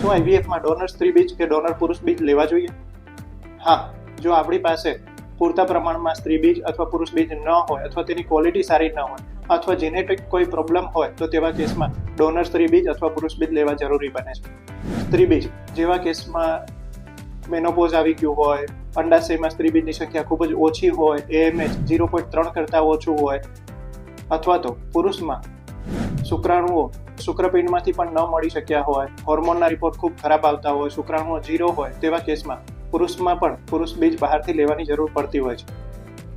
શું આઈવીએફમાં ડોનર સ્ત્રી બીજ કે ડોનર પુરુષ બીજ લેવા જોઈએ? હા, જો આપણી પાસે પૂરતા પ્રમાણમાં સ્ત્રી બીજ અથવા પુરુષ બીજ ન હોય અથવા તેની ક્વોલિટી સારી ન હોય અથવા જેનેટિક કોઈ પ્રોબ્લેમ હોય તો તેવા કેસમાં ડોનર સ્ત્રી બીજ અથવા પુરુષ બીજ લેવા જરૂરી બને છે. સ્ત્રી બીજ જેવા કેસમાં મેનોપોઝ આવી ગયું હોય, અંડાશયમાં સ્ત્રી બીજની સંખ્યા ખૂબ જ ઓછી હોય, AMH 0.3 કરતાં ઓછું હોય, અથવા તો પુરુષમાં શુક્રાણુઓ શુક્રપિંડમાંથી પણ ન મળી શક્યા હોય, હોર્મોનના રિપોર્ટ ખૂબ ખરાબ આવતા હોય, શુક્રાણુઓ 0 હોય, તેવા કેસમાં પુરુષમાં પણ પુરુષ બીજ બહારથી લેવાની જરૂર પડતી હોય છે.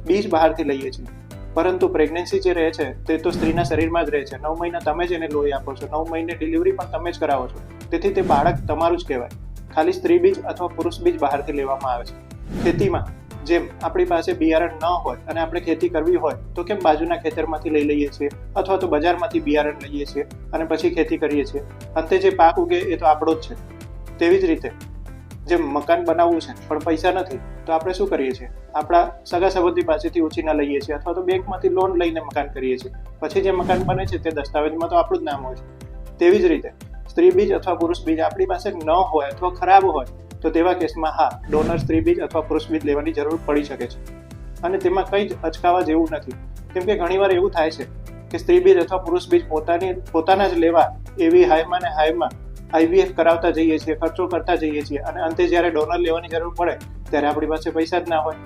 બીજ બહારથી લઈએ છીએ, પરંતુ પ્રેગ્નન્સી જે રહે છે તે તો સ્ત્રીના શરીરમાં જ રહે છે. 9 મહિના તમે જ એને લોહી આપો છો, 9 મહિને ડિલિવરી પણ તમે જ કરાવો છો, તેથી તે બાળક તમારું જ કહેવાય. ખાલી સ્ત્રી બીજ અથવા પુરુષ બીજ બહારથી લેવામાં આવે છે. ખેતીમાં જેમ આપણી પાસે બિયારણ ન હોય અને આપણે ખેતી કરવી હોય તો કેમ બાજુના ખેતરમાંથી લઈ લઈએ છીએ અથવા તો બજારમાંથી બિયારણ લઈએ છીએ અને પછી ખેતી કરીએ છીએ, અંતે જે પાક ઉગે એ તો આપણો જ છે. તેવી જ રીતે જેમ મકાન બનાવવું છે પણ પૈસા નથી તો આપણે શું કરીએ છીએ? આપણા સગા સંબંધી પાસેથી ઉછીના લઈએ છીએ અથવા તો બેંકમાંથી લોન લઈને મકાન કરીએ છીએ. પછી જે મકાન બને છે તે દસ્તાવેજમાં તો આપણું જ નામ હોય છે. તેવી જ રીતે સ્ત્રી બીજ અથવા પુરુષ બીજ આપણી પાસે ન હોય અથવા ખરાબ હોય તો તેવા કેસમાં હા, ડોનર સ્ત્રી બીજ અથવા પુરુષ બીજ લેવાની જરૂર પડી શકે છે. અને તેમાં કંઈ જ અચકાવા જેવું નથી, કેમ કે ઘણીવાર એવું થાય છે કે સ્ત્રી બીજ અથવા પુરુષ બીજ પોતાના જ લેવા એવી હાઈમાં ને હાઈમાં આઈવીએફ કરાવતા જઈએ છીએ, ખર્ચો કરતા જઈએ છીએ અને અંતે જ્યારે ડોનર લેવાની જરૂર પડે ત્યારે આપણી પાસે પૈસા જ ના હોય.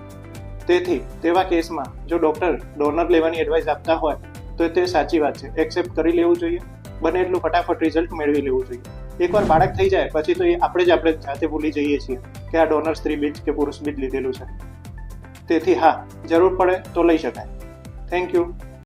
તેથી તેવા કેસમાં જો ડૉક્ટર ડોનર લેવાની એડવાઇસ આપતા હોય તો તે સાચી વાત છે, એક્સેપ્ટ કરી લેવું જોઈએ. બને એટલું ફટાફટ રિઝલ્ટ મેળવી લેવું જોઈએ. એકવાર બાળક થઈ જાય પછી તો એ આપણે જાતે ભૂલી જઈએ છીએ કે આ ડોનર સ્ત્રી બીજ કે પુરુષ બીજ લીધેલું છે. તેથી હા, જરૂર પડે તો લઈ શકાય. Thank you.